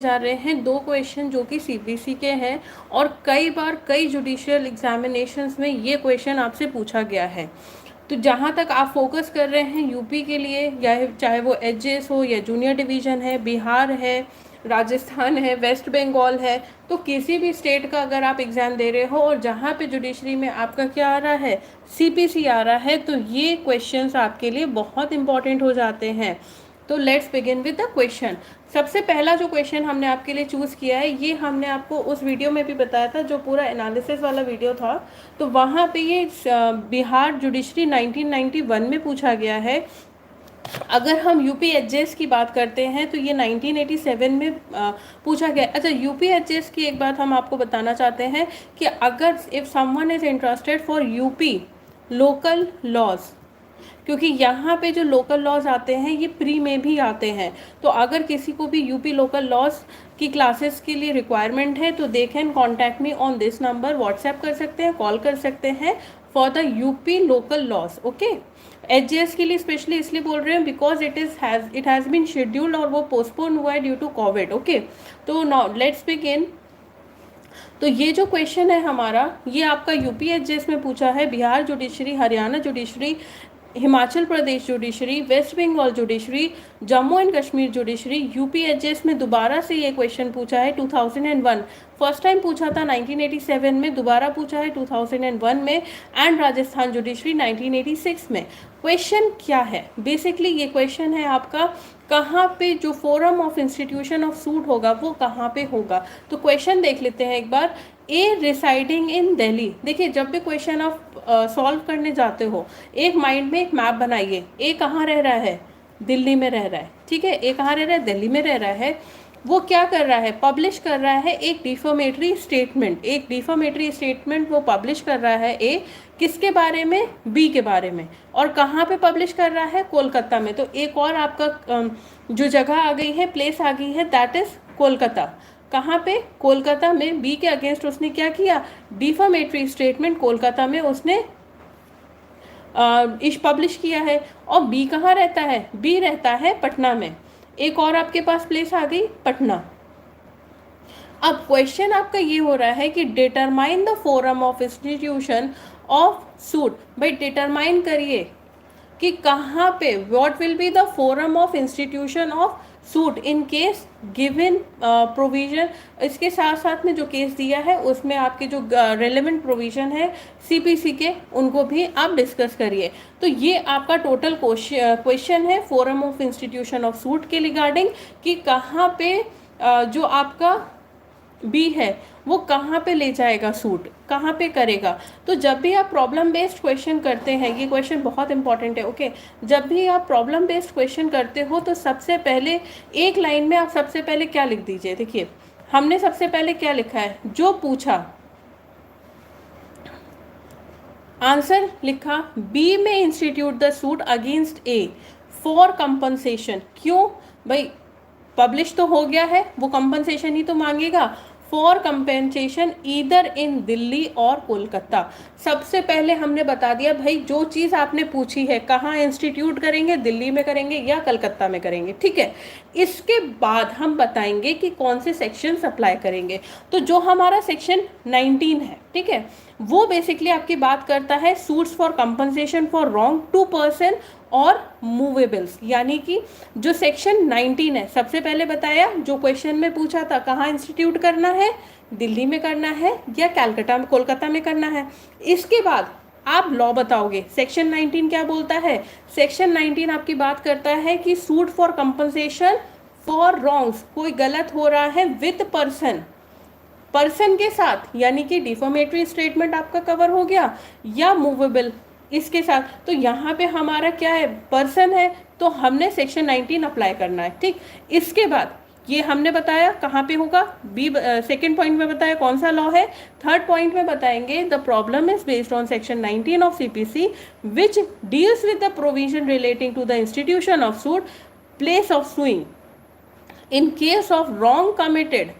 जा रहे हैं दो क्वेश्चन जो कि सीबीएसई के हैं और कई बार कई जुडिशियल एग्जामिनेशंस में ये क्वेश्चन आपसे पूछा गया है। तो जहाँ तक आप फोकस कर रहे हैं यूपी के लिए, या चाहे वो एचजेएस हो या जूनियर डिवीज़न है, बिहार है, राजस्थान है, वेस्ट बंगाल है, तो किसी भी स्टेट का अगर आप एग्ज़ाम दे रहे हो और जहाँ पे जुडिशरी में आपका क्या आ रहा है, सीपीसी आ रहा है, तो ये क्वेश्चंस आपके लिए बहुत इंपॉर्टेंट हो जाते हैं। तो let's begin with the question. सबसे पहला जो क्वेश्चन हमने आपके लिए चूज़ किया है, ये हमने आपको उस वीडियो में भी बताया था जो पूरा एनालिसिस वाला वीडियो था, तो वहाँ पे ये बिहार जुडिशरी 1991 में पूछा गया है। अगर हम यूपी एचजेएस की बात करते हैं तो ये 1987 में पूछा गया। अच्छा, यूपी एचजेएस की एक बात हम आपको बताना चाहते हैं कि अगर if someone is interested for UP local laws, क्योंकि यहाँ पे जो लोकल लॉज आते हैं ये प्री में भी आते हैं, तो अगर किसी को भी यूपी लोकल लॉज की क्लासेस के लिए रिक्वायरमेंट है तो they can contact me on this number, WhatsApp कर सकते हैं, कॉल कर सकते हैं for the UP local laws. Okay, HJS के लिए स्पेशली इसलिए बोल रहे हैं because it has been scheduled और वो पोस्टपोन हुआ है ड्यू टू कोविड। ओके, तो नाउ लेट्स बिगिन। तो ये जो क्वेश्चन है हमारा, ये आपका यूपी एचजेएस में पूछा है, Bihar judiciary, Haryana judiciary, Himachal Pradesh judiciary, west Bengal judiciary, Jammu and Kashmir judiciary, UP HJS में दोबारा से ये क्वेश्चन पूछा है 2001। फर्स्ट टाइम पूछा था 1987 में, दोबारा पूछा है 2001 में, एंड राजस्थान जुडिशरी 1986 में। क्वेश्चन क्या है? बेसिकली ये क्वेश्चन है आपका, कहाँ पे जो forum of institution of suit होगा वो कहाँ पे होगा। तो क्वेश्चन देख लेते हैं एक बार। ए रिसाइडिंग इन दिल्ली। देखिए, जब भी क्वेश्चन आप सॉल्व करने जाते हो, एक माइंड में एक मैप बनाइए। ए कहाँ रह रहा है? दिल्ली में रह रहा है, ठीक है। ए कहाँ रह रहा है? दिल्ली में रह रहा है। वो क्या कर रहा है? पब्लिश कर रहा है एक डिफॉर्मेटरी स्टेटमेंट। एक डिफॉर्मेटरी स्टेटमेंट वो पब्लिश कर रहा है। ए किसके बारे में? बी के बारे में। और कहाँ पे पब्लिश कर रहा है? कोलकाता में। तो एक और आपका जो जगह आ गई है, प्लेस आ गई है, दैट इज कोलकाता। कहाँ पे? कोलकाता में। बी के अगेंस्ट उसने क्या किया? डिफॉर्मेटरी स्टेटमेंट कोलकाता में उसने पब्लिश किया है। और बी कहाँ रहता है? बी रहता है पटना में। एक और आपके पास प्लेस आ गई, पटना। अब क्वेश्चन आपका ये हो रहा है कि determine the forum of institution of suit. भाई डिटरमाइन करिए कि कहाँ पे, what will be the forum of institution of suit in case given provision. इसके साथ साथ में जो केस दिया है उसमें आपके जो रेलेवेंट प्रोविजन है सीपीसी के, उनको भी आप डिस्कस करिए। तो ये आपका टोटल क्वेश्चन है forum of institution of suit के रिगार्डिंग, कि कहाँ पे जो आपका बी है वो कहाँ पे ले जाएगा सूट, कहाँ पे करेगा। तो जब भी आप प्रॉब्लम बेस्ड क्वेश्चन करते हैं, ये क्वेश्चन बहुत इंपॉर्टेंट है। ओके, जब भी आप प्रॉब्लम बेस्ड क्वेश्चन करते हो तो सबसे पहले एक लाइन में आप सबसे पहले क्या लिख दीजिए। देखिए, हमने सबसे पहले क्या लिखा है? जो पूछा, आंसर लिखा, बी में institute the suit against A for compensation. क्यों भाई? पब्लिश तो हो गया है, वो कंपनसेशन ही तो मांगेगा। For compensation either in Delhi और कोलकाता। सबसे पहले हमने बता दिया भाई, जो चीज़ आपने पूछी है कहाँ इंस्टीट्यूट करेंगे, दिल्ली में करेंगे या कलकत्ता में करेंगे, ठीक है। इसके बाद हम बताएंगे कि कौन से सेक्शन अप्लाई करेंगे। तो जो हमारा सेक्शन 19 है, ठीक है, वो बेसिकली आपकी बात करता है suits for compensation for wrong to person और मूवेबल्स। यानी कि जो सेक्शन 19 है, सबसे पहले बताया जो क्वेश्चन में पूछा था, कहाँ इंस्टीट्यूट करना है, दिल्ली में करना है या कलकत्ता में, कोलकाता में करना है। इसके बाद आप लॉ बताओगे। सेक्शन 19 क्या बोलता है? सेक्शन 19 आपकी बात करता है कि suit for compensation for wrongs, कोई गलत हो रहा है विद पर्सन, पर्सन के साथ, यानी कि डिफॉर्मेटरी स्टेटमेंट आपका कवर हो गया, या मूवेबल इसके साथ। तो यहाँ पे हमारा क्या है? पर्सन है, तो हमने सेक्शन 19 अप्लाई करना है, ठीक। इसके बाद ये हमने बताया कहाँ पे होगा, बी सेकेंड पॉइंट में बताया कौन सा लॉ है। थर्ड पॉइंट में बताएंगे the problem is based on section 19 of CPC which deals with the provision relating to the institution of suit, place of suing in case of wrong committed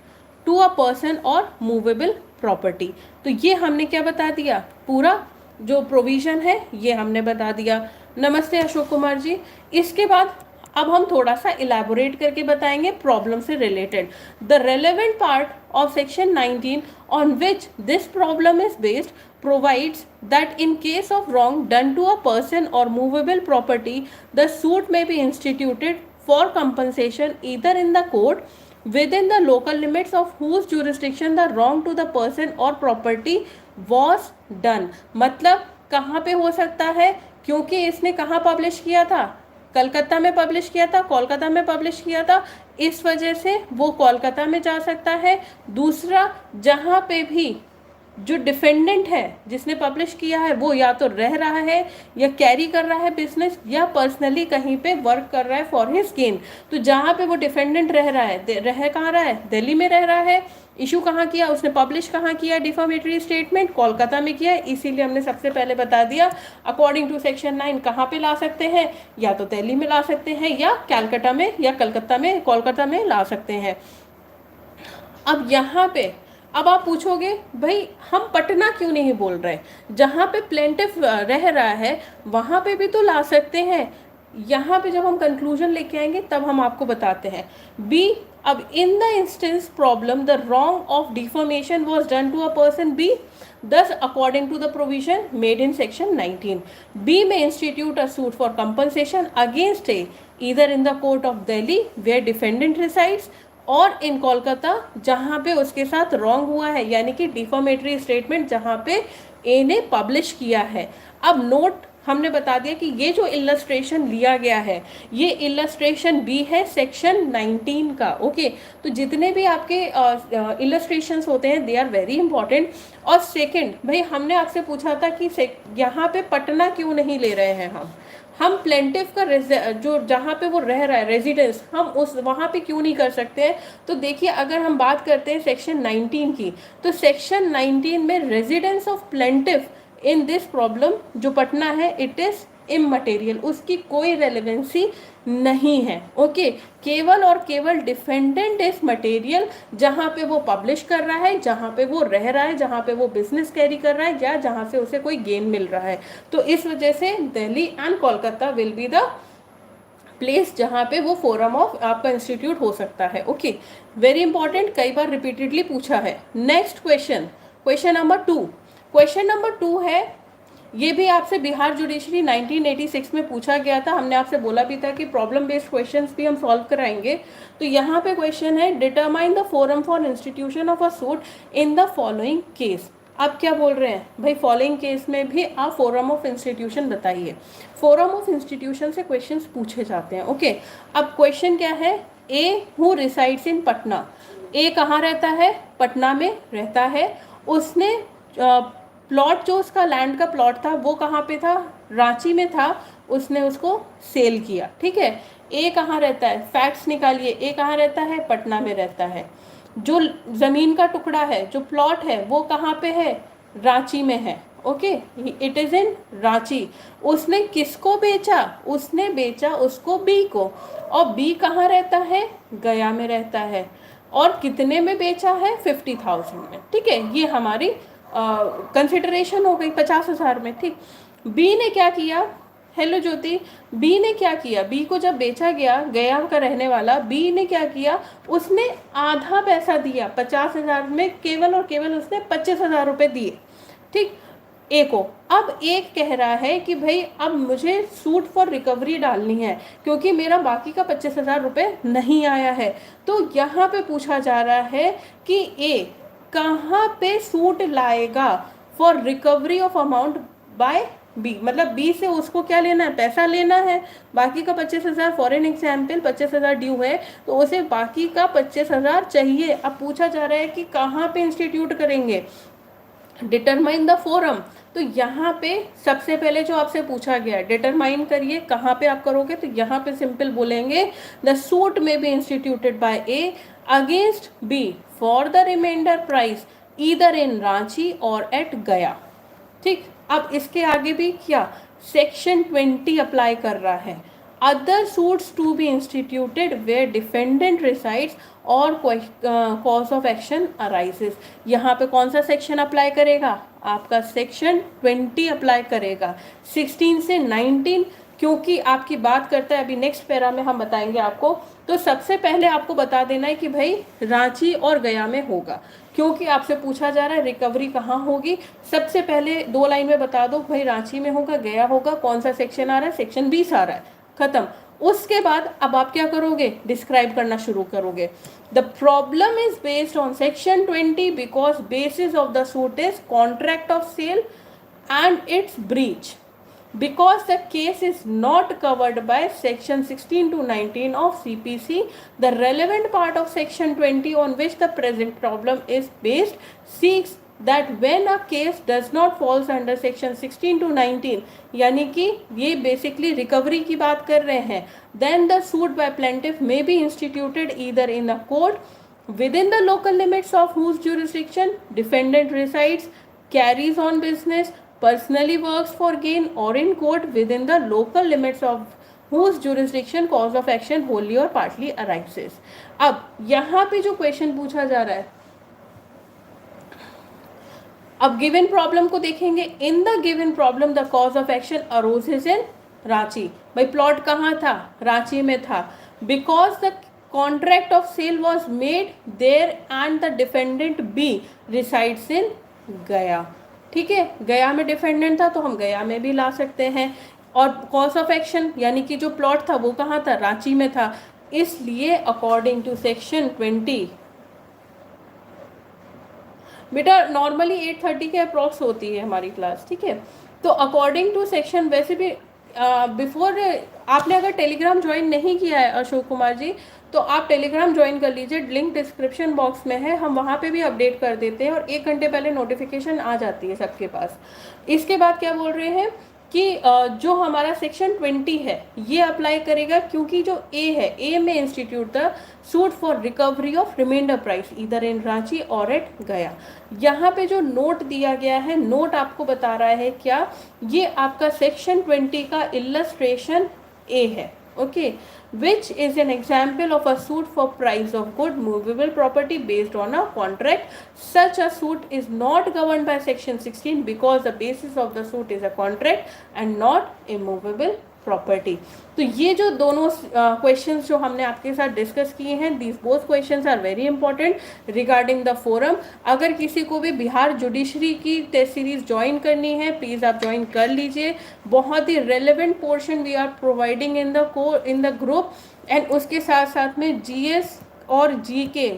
to a person और movable property. तो ये हमने क्या बता दिया? पूरा जो provision है ये हमने बता दिया। नमस्ते अशोक कुमार जी। इसके बाद अब हम थोड़ा सा इलेबोरेट करके बताएंगे प्रॉब्लम से related. The relevant part of section 19 on which this problem is based provides that in case of wrong done to a person or movable property, the suit may be instituted for compensation either in the court within the local limits of whose jurisdiction the wrong to the person or property was done। मतलब कहाँ पे हो सकता है, क्योंकि इसने कहाँ publish किया था, कलकत्ता में पब्लिश किया था, कोलकाता में पब्लिश किया था, इस वजह से वो कोलकाता में जा सकता है। दूसरा, जहाँ पे भी जो डिफेंडेंट है जिसने पब्लिश किया है वो या तो रह रहा है या कैरी कर रहा है बिजनेस या पर्सनली कहीं पे वर्क कर रहा है फॉर हिज गेन, तो जहाँ पे वो डिफेंडेंट रह रहा है, रह कहाँ रहा है, दिल्ली में रह रहा है। इशू कहाँ किया उसने, पब्लिश कहाँ किया डिफॉर्मेटरी स्टेटमेंट, कोलकाता में किया है। इसीलिए हमने सबसे पहले बता दिया अकॉर्डिंग टू सेक्शन 9 कहाँ पे ला सकते हैं, या तो दिल्ली में ला सकते हैं या कैलकाटा में या कलकत्ता में, कोलकाता में ला सकते हैं। अब यहाँ पे अब आप पूछोगे भाई हम पटना क्यों नहीं बोल रहे, जहाँ पे प्लेंटिफ रह रहा है वहाँ पे भी तो ला सकते हैं। यहाँ पे जब हम कंक्लूजन लेके आएंगे तब हम आपको बताते हैं। बी, अब in the instance problem the wrong of deformation was done to a person B, thus according to the provision made in section 19, B may institute a suit for compensation against A either in the court of Delhi where defendant resides और इन कोलकाता जहाँ पे उसके साथ wrong हुआ है, यानी कि डिफॉर्मेटरी statement जहाँ पे ए ने पब्लिश किया है। अब नोट हमने बता दिया कि ये जो इलस्ट्रेशन लिया गया है ये इलस्ट्रेशन बी है सेक्शन 19 का। ओके, तो जितने भी आपके इलस्ट्रेशंस होते हैं दे आर वेरी इंपॉर्टेंट। और सेकंड, भाई हमने आपसे पूछा था कि यहाँ पे पटना क्यों नहीं ले रहे हैं हम प्लेंटिफ का जो जहाँ पे वो रह रहा है रेजिडेंस, हम उस वहाँ पे क्यों नहीं कर सकते हैं। तो देखिए अगर हम बात करते हैं सेक्शन 19 की, तो सेक्शन 19 में residence of plaintiff in this problem जो पटना है इट इज इमटेरियल, उसकी कोई रेलेवेंसी नहीं है। ओके, केवल और केवल डिफेंडेंट इज मटेरियल, जहाँ पे वो पब्लिश कर रहा है, जहाँ पे वो रह रहा है, जहाँ पे वो बिजनेस कैरी कर रहा है या जहाँ से उसे कोई गेन मिल रहा है। तो इस वजह से Delhi and Kolkata will be the place जहाँ पे वो फोरम ऑफ आपका इंस्टीट्यूट हो सकता है। ओके, वेरी इंपॉर्टेंट, कई बार रिपीटेडली पूछा है। Next question, question number 2। Question number 2 है, ये भी आपसे बिहार जुडिशरी 1986 में पूछा गया था। हमने आपसे बोला भी था कि प्रॉब्लम बेस्ड क्वेश्चंस भी हम सॉल्व कराएंगे। तो यहाँ पे क्वेश्चन है, determine the forum for institution of a suit in the following case. आप क्या बोल रहे हैं भाई, फॉलोइंग केस में भी आप फोरम ऑफ इंस्टीट्यूशन बताइए। फोरम ऑफ इंस्टीट्यूशन से क्वेश्चंस पूछे जाते हैं। ओके, अब क्वेश्चन क्या है, A who resides in Patna. ए कहाँ रहता है, पटना में रहता है। उसने प्लॉट जो उसका लैंड का प्लॉट था वो कहाँ पे था, रांची में था, उसने उसको सेल किया। ठीक है, ए कहाँ रहता है, फैक्ट्स निकालिए, ए कहाँ रहता है, पटना में रहता है। जो ज़मीन का टुकड़ा है, जो प्लॉट है वो कहाँ पे है, रांची में है। Okay, it is in Ranchi. उसने किसको बेचा, उसने बेचा उसको बी को, और बी कहाँ रहता है, गया में रहता है। और कितने में बेचा है, 50,000 में। ठीक है, ये हमारी कंसिडरेशन हो गई 50,000 में। ठीक, बी ने क्या किया, हेलो ज्योति, बी ने क्या किया, बी को जब बेचा गया, गया का रहने वाला, बी ने क्या किया, उसने आधा पैसा दिया 50,000 में, केवल और केवल उसने 25,000 रुपये दिए। ठीक, ए को। अब एक कह रहा है कि भाई अब मुझे सूट फॉर रिकवरी डालनी है क्योंकि मेरा बाकी का 25,000 रुपये नहीं आया है। तो यहाँ पे पूछा जा रहा है कि ए कहाँ पे सूट लाएगा for recovery of amount by B, मतलब बी से उसको क्या लेना है, पैसा लेना है। बाकी का 25,000 फॉर एन एग्जाम्पल 25,000 ड्यू है तो उसे बाकी का 25,000 चाहिए। अब पूछा जा रहा है कि कहाँ पे इंस्टीट्यूट करेंगे, डिटरमाइन द फोरम। तो यहाँ पे सबसे पहले जो आपसे पूछा गया डिटरमाइन करिए, कहाँ पे आप करोगे, तो यहाँ पे सिंपल बोलेंगे the suit may be instituted by A against B for the reminder price either in Ranchi और एट गया। ठीक, अब इसके आगे भी क्या, सेक्शन 20 अप्लाई कर रहा है। Other suits to be instituted where defendant resides और कॉज ऑफ एक्शन अराइजेस। यहाँ पे कौन सा सेक्शन अप्लाई करेगा, आपका सेक्शन 20 अप्लाई करेगा। 16 से 19 क्योंकि आपकी बात करता है, अभी नेक्स्ट पैरा में हम बताएंगे आपको। तो सबसे पहले आपको बता देना है कि भाई रांची और गया में होगा, क्योंकि आपसे पूछा जा रहा है रिकवरी कहाँ होगी। सबसे पहले 2 लाइन में बता दो भाई रांची में होगा, गया होगा, कौन सा सेक्शन आ रहा है, सेक्शन 20 आ रहा है, खत्म। उसके बाद अब आप क्या करोगे, डिस्क्राइब करना शुरू करोगे। The problem is based on section 20 because basis of the suit is contract of sale and its breach. Because the case is not covered by section 16 to 19 of CPC, the relevant part of section 20 on which the present problem is based seeks that when a case does not falls under section 16 to 19, यानी कि ये basically recovery की बात कर रहे हैं, then the suit by plaintiff may be instituted either in a court within the local limits of whose jurisdiction defendant resides, carries on business, personally works for gain, or in court within the local limits of whose jurisdiction cause of action wholly or partly arises. अब यहाँ पे जो question पूछा जा रहा है, अब given problem को देखेंगे। In the given problem the cause of action arises in Ranchi. भाई प्लॉट कहाँ था, रांची में था। Because the contract of sale was made there and the defendant B resides in Gaya. ठीक है, गया में डिफेंडेंट था तो हम गया में भी ला सकते हैं। और कॉज ऑफ एक्शन यानी कि जो प्लॉट था वो कहाँ था, रांची में था। इसलिए अकॉर्डिंग टू सेक्शन 20, बेटा नॉर्मली 8:30 के अप्रॉक्स होती है हमारी क्लास, ठीक है। तो अकॉर्डिंग टू सेक्शन, वैसे भी बिफोर आपने अगर टेलीग्राम ज्वाइन नहीं किया है अशोक कुमार जी, तो आप टेलीग्राम ज्वाइन कर लीजिए, लिंक डिस्क्रिप्शन बॉक्स में है, हम वहाँ पे भी अपडेट कर देते हैं और 1 घंटे पहले नोटिफिकेशन आ जाती है सबके पास। इसके बाद क्या बोल रहे हैं कि जो हमारा सेक्शन 20 है ये अप्लाई करेगा, क्योंकि जो ए है, ए में institute the suit for recovery of reminder price either in Ranchi और एट गया। यहाँ पे जो नोट दिया गया है, नोट आपको बता रहा है क्या, ये आपका सेक्शन 20 का इलस्ट्रेशन ए है, okay, which is an example of a suit for price of good movable property based on a contract. Such a suit is not governed by section 16 because the basis of the suit is a contract and not immovable property. तो ये जो दोनों questions जो हमने आपके साथ discuss किए हैं, these both questions are very important regarding the forum. अगर किसी को भी बिहार जुडिशरी की टेस्ट सीरीज ज्वाइन करनी है, प्लीज़ आप ज्वाइन कर लीजिए। बहुत ही relevant portion we are providing in the group, and उसके साथ साथ में जीएस और जीके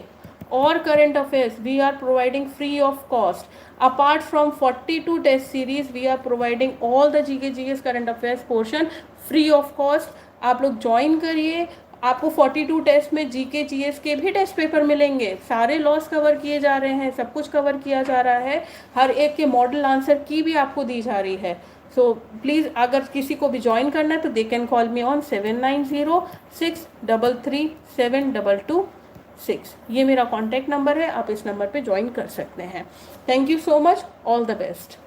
और current affairs we are providing free of cost. Apart from 42 test series, we are providing all the GK GS current affairs portion free of cost. आप लोग join करिए, आपको 42 टेस्ट में GK GS के भी test paper मिलेंगे, सारे loss cover किए जा रहे हैं, सब कुछ कवर किया जा रहा है, हर एक के मॉडल आंसर की भी आपको दी जा रही है। सो प्लीज़ अगर किसी को भी ज्वाइन करना है तो they can call me on 7906337226। ये मेरा कॉन्टैक्ट नंबर है, आप इस नंबर पे ज्वाइन कर सकते हैं। Thank you so much, all the best.